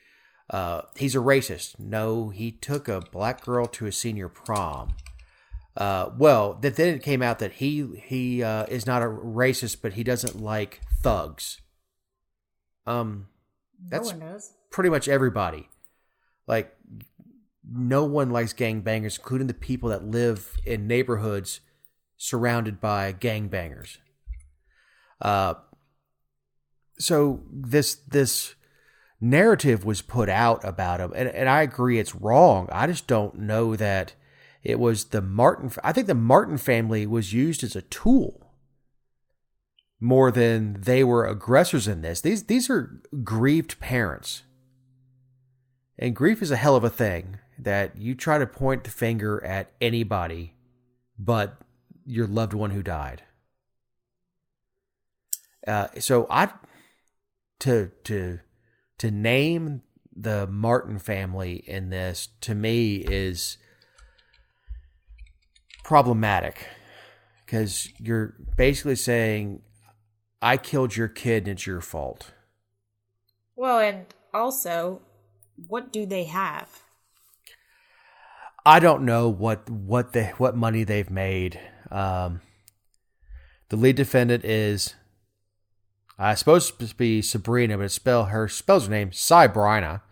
Speaker 2: He's a racist. No, he took a black girl to a senior prom. Then it came out that he is not a racist, but he doesn't like thugs. That's
Speaker 3: no one does.
Speaker 2: Pretty much everybody. Like, no one likes gangbangers, including the people that live in neighborhoods surrounded by gangbangers. So this narrative was put out about him, and I agree it's wrong. I just don't know that it was the Martin. I think the Martin family was used as a tool more than they were aggressors in this. These are grieved parents, and grief is a hell of a thing. That you try to point the finger at anybody but your loved one who died. To name the Martin family in this, to me, is problematic, because you're basically saying, I killed your kid and it's your fault.
Speaker 3: Well, and also, what do they have?
Speaker 2: I don't know what money they've made. The lead defendant is, supposed to be Sabrina, but it spells her name Sabrina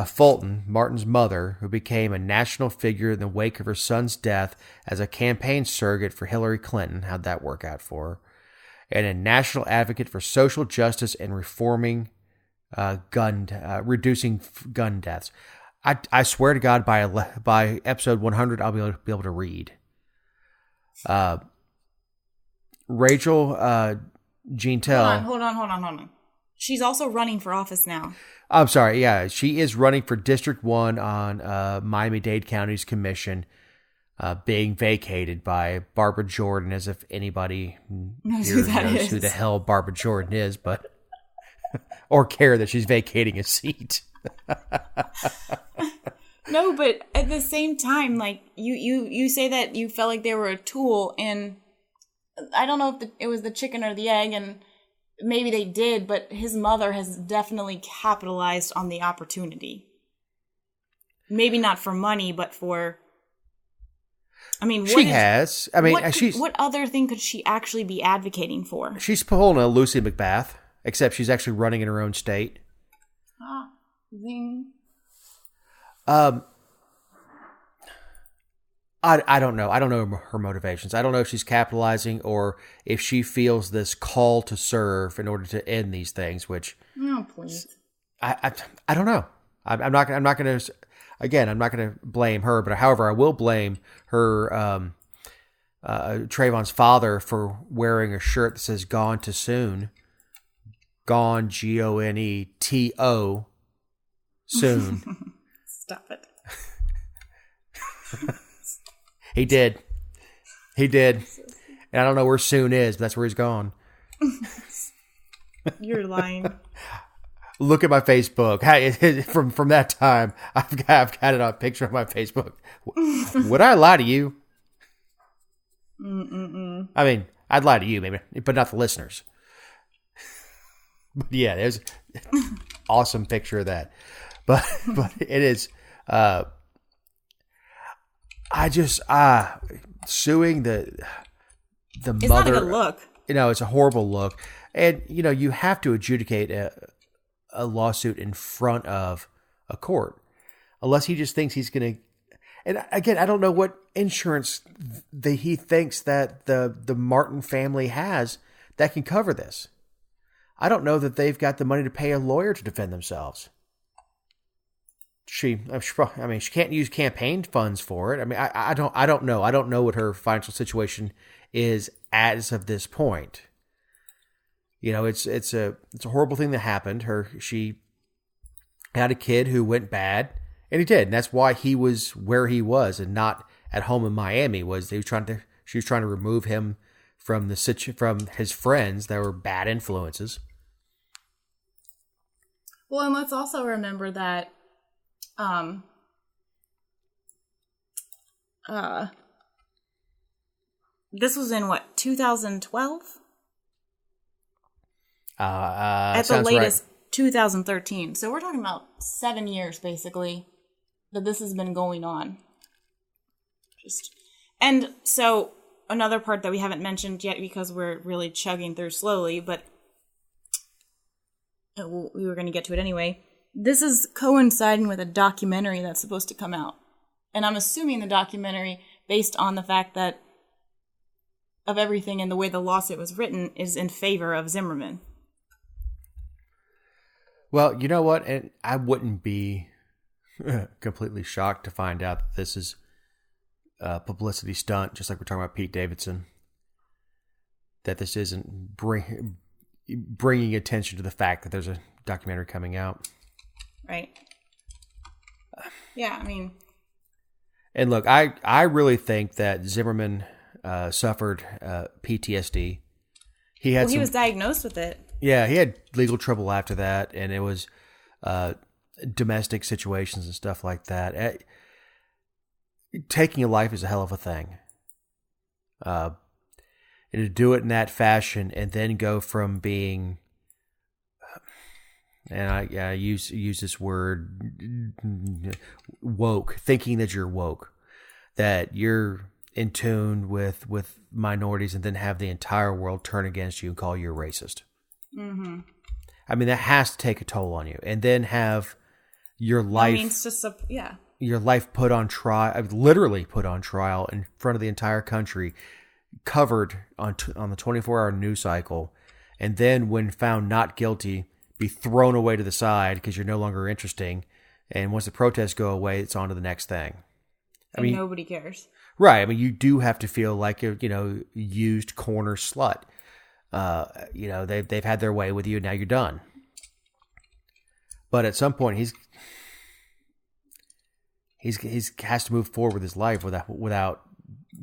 Speaker 2: Fulton, Martin's mother, who became a national figure in the wake of her son's death as a campaign surrogate for Hillary Clinton. How'd that work out for her? And a national advocate for social justice and reforming reducing gun deaths. I swear to God, by episode 100, I'll be able to read. Rachel Jeantel.
Speaker 3: Hold on. She's also running for office now.
Speaker 2: I'm sorry. Yeah, she is running for District 1 on Miami-Dade County's commission, being vacated by Barbara Jordan, as if anybody knows who the hell Barbara Jordan is, but or care that she's vacating a seat.
Speaker 3: No, but at the same time, like you say that you felt like they were a tool, and I don't know if it was the chicken or the egg, and maybe they did, but his mother has definitely capitalized on the opportunity. Maybe not for money, but for, I mean, what other thing could she actually be advocating for? She's
Speaker 2: pulling a Lucy McBath, except she's actually running in her own state.
Speaker 3: Zing.
Speaker 2: I don't know. I don't know her motivations. I don't know if she's capitalizing or if she feels this call to serve in order to end these things. Which,
Speaker 3: no, please.
Speaker 2: I don't know. I'm not going to. Again, I'm not going to blame her, but however, I will blame her. Trayvon's father for wearing a shirt that says "Gone Too Soon." Gone, GONETO. Soon.
Speaker 3: Stop it.
Speaker 2: He did. And I don't know where soon is, but that's where he's gone.
Speaker 3: You're lying.
Speaker 2: Look at my Facebook. From that time, I've got it on a picture of my Facebook. Would I lie to you? I mean, I'd lie to you, maybe, but not the listeners. But yeah, there's an awesome picture of that. But it is, suing the mother. It's not a good look. It's a horrible look. And, you have to adjudicate a lawsuit in front of a court. Unless he just thinks he's going to, And again, I don't know what insurance he thinks that the Martin family has that can cover this. I don't know that they've got the money to pay a lawyer to defend themselves. She can't use campaign funds for it. I mean, I don't know. I don't know what her financial situation is as of this point. It's a horrible thing that happened. She had a kid who went bad, and he did, and that's why he was where he was and not at home in Miami. She was trying to remove him from his friends that were bad influences.
Speaker 3: Well, and let's also remember that this was in 2012? At the latest, right. 2013. So we're talking about 7 years, basically, that this has been going on. And so another part that we haven't mentioned yet because we're really chugging through slowly, but we were going to get to it anyway. This is coinciding with a documentary that's supposed to come out. And I'm assuming the documentary, based on the fact that of everything and the way the lawsuit was written, is in favor of Zimmerman.
Speaker 2: Well, you know what? And I wouldn't be completely shocked to find out that this is a publicity stunt, just like we're talking about Pete Davidson. That this isn't bringing attention to the fact that there's a documentary coming out.
Speaker 3: Right. Yeah, I mean...
Speaker 2: And look, I really think that Zimmerman suffered PTSD. He was
Speaker 3: diagnosed with it.
Speaker 2: Yeah, he had legal trouble after that, and it was domestic situations and stuff like that. Taking a life is a hell of a thing. And to do it in that fashion and then go from being, and I use this word, woke, thinking that you're woke, that you're in tune with minorities, and then have the entire world turn against you and call you a racist. Mm-hmm. I mean, that has to take a toll on you, and then have your life, your life put on trial, literally put on trial in front of the entire country, covered on the 24-hour news cycle, and then when found not guilty, be thrown away to the side because you're no longer interesting, and once the protests go away, it's on to the next thing.
Speaker 3: And nobody cares.
Speaker 2: Right. I mean, you do have to feel like a used corner slut. They've had their way with you. Now you're done. But at some point, he's has to move forward with his life without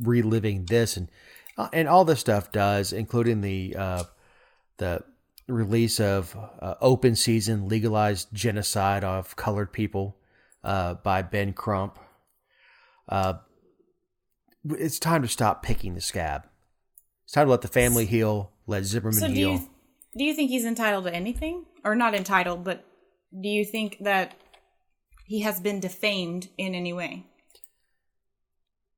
Speaker 2: reliving this, and all this stuff does, including the release of open season legalized genocide of colored people by Ben Crump. It's time to stop picking the scab. It's time to let the family heal. Let Zimmerman heal.
Speaker 3: Do you think he's entitled to anything? Or not entitled, but do you think that he has been defamed in any way?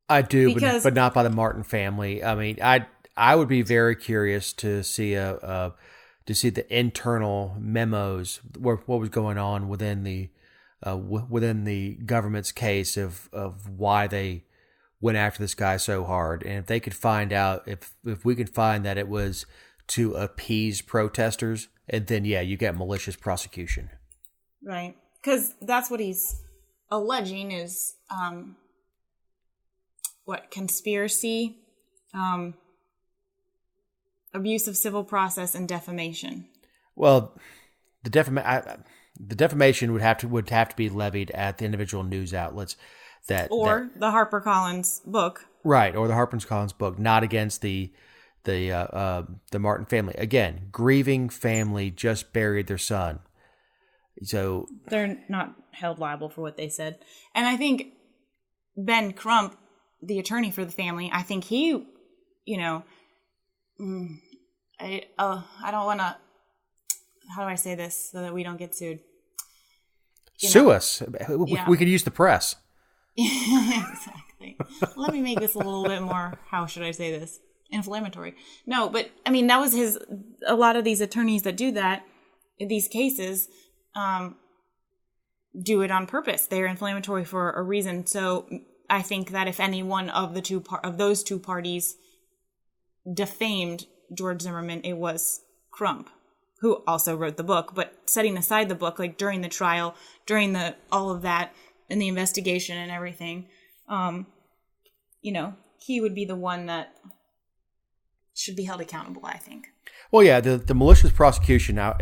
Speaker 2: I do, but not by the Martin family. I mean, I would be very curious to see the internal memos, what was going on within the government's case of why they went after this guy so hard, and if they could find out, if we could find that it was to appease protesters, and then you get malicious prosecution.
Speaker 3: Right, because that's what he's alleging is conspiracy, abuse of civil process, and defamation.
Speaker 2: Well, the defamation would have to be levied at the individual news outlets. The HarperCollins book. Right, or the HarperCollins book, not against the Martin family. Again, grieving family just buried their son. So
Speaker 3: they're not held liable for what they said. And I think Ben Crump, the attorney for the family, I think he, I don't want to, how do I say this so that we don't get sued?
Speaker 2: Sue us. We could use the press.
Speaker 3: Exactly. Let me make this a little bit more, how should I say this? Inflammatory. No, but I mean, that was a lot of these attorneys that do that, in these cases, do it on purpose. They're inflammatory for a reason. So I think that if any one of those two parties defamed George Zimmerman, it was Crump, who also wrote the book. But setting aside the book, like during the trial, during all of that, and the investigation and everything, he would be the one that should be held accountable, I think.
Speaker 2: Well, yeah, the malicious prosecution. Now,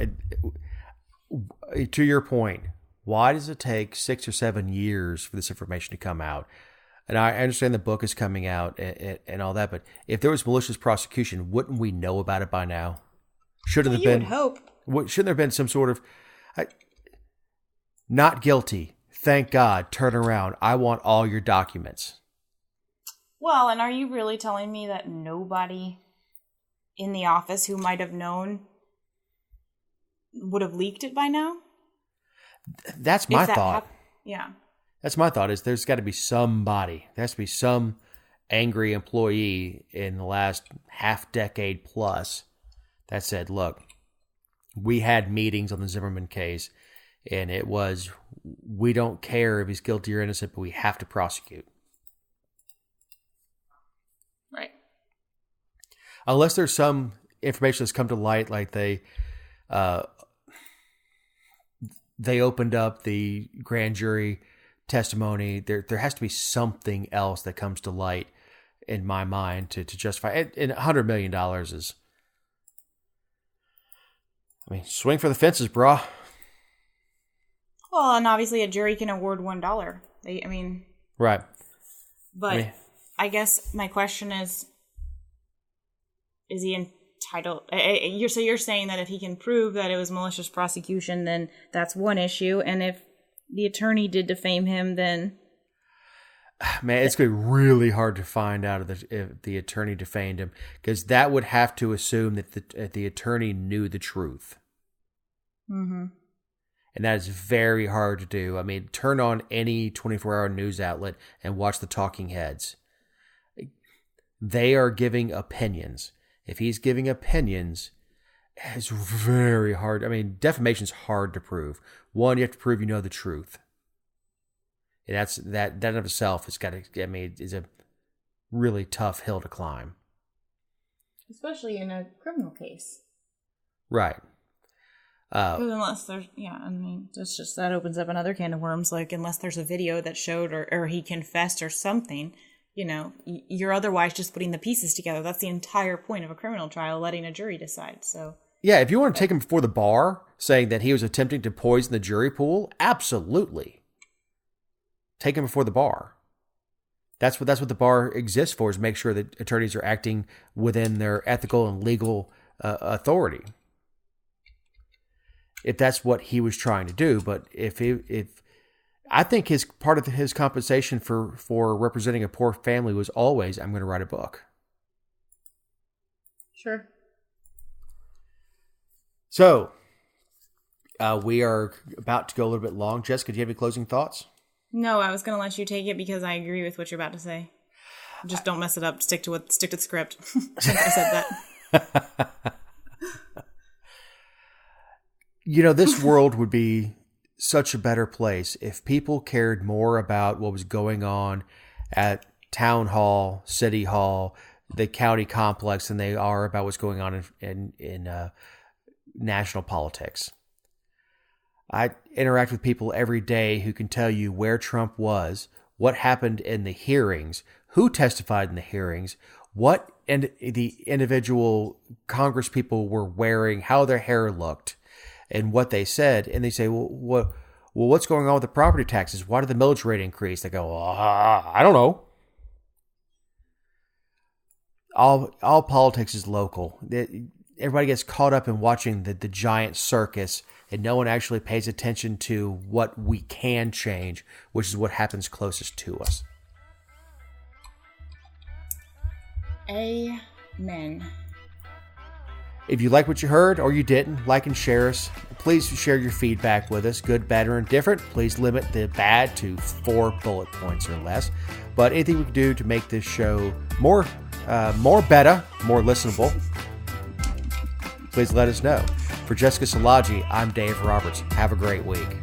Speaker 2: to your point, why does it take 6 or 7 years for this information to come out? And I understand the book is coming out and all that, but if there was malicious prosecution, wouldn't we know about it by now? Shouldn't there been?
Speaker 3: You would hope.
Speaker 2: Shouldn't there have been some sort of not guilty? Thank God. Turn around. I want all your documents.
Speaker 3: Well, and are you really telling me that nobody in the office who might have known would have leaked it by now?
Speaker 2: That's my thought.
Speaker 3: Yeah.
Speaker 2: That's my thought, is there's got to be somebody. There has to be some angry employee in the last half decade plus that said, look, we had meetings on the Zimmerman case, and it was, we don't care if he's guilty or innocent, but we have to prosecute.
Speaker 3: Right.
Speaker 2: Unless there's some information that's come to light, like they opened up the grand jury testimony. There has to be something else that comes to light, in my mind, to justify it. And $100 million is, swing for the fences, brah.
Speaker 3: Well, and obviously a jury can award $1.
Speaker 2: Right.
Speaker 3: But I guess my question is he entitled? You're saying that if he can prove that it was malicious prosecution, then that's one issue, and if the attorney did defame him, then...
Speaker 2: Man, it's going to be really hard to find out if the attorney defamed him, because that would have to assume that the attorney knew the truth.
Speaker 3: Mm-hmm.
Speaker 2: And that is very hard to do. Turn on any 24-hour news outlet and watch the talking heads. They are giving opinions. If he's giving opinions, it's very hard. Defamation's hard to prove. One, you have to prove you know the truth. And that in of itself has got to, is a really tough hill to climb.
Speaker 3: Especially in a criminal case.
Speaker 2: Right.
Speaker 3: Unless there's, that opens up another can of worms. Like, unless there's a video that showed or he confessed or something, you're otherwise just putting the pieces together. That's the entire point of a criminal trial, letting a jury decide. So,
Speaker 2: yeah, if you want to take him before the bar, saying that he was attempting to poison the jury pool, absolutely. Take him before the bar. That's what the bar exists for, is make sure that attorneys are acting within their ethical and legal authority. If that's what he was trying to do, but if I think part of his compensation for representing a poor family was always, I'm going to write a book.
Speaker 3: Sure.
Speaker 2: So, we are about to go a little bit long. Jessica, do you have any closing thoughts?
Speaker 3: No, I was going to let you take it because I agree with what you're about to say. Just don't mess it up. Stick to the script. I said that.
Speaker 2: This world would be such a better place if people cared more about what was going on at town hall, city hall, the county complex than they are about what's going on in national politics. I interact with people every day who can tell you where Trump was, what happened in the hearings, who testified in the hearings, what the individual Congress people were wearing, how their hair looked, and what they said. And they say, well, what's going on with the property taxes? Why did the millage rate increase? They go, I don't know. All politics is local. Everybody gets caught up in watching the giant circus, and no one actually pays attention to what we can change, which is what happens closest to us.
Speaker 3: Amen.
Speaker 2: If you like what you heard or you didn't, like and share us. Please share your feedback with us, good, bad, or indifferent. Please limit the bad to 4 bullet points or less. But anything we can do to make this show more better, more listenable, please let us know. For Jessica Szilagyi, I'm Dave Roberts. Have a great week.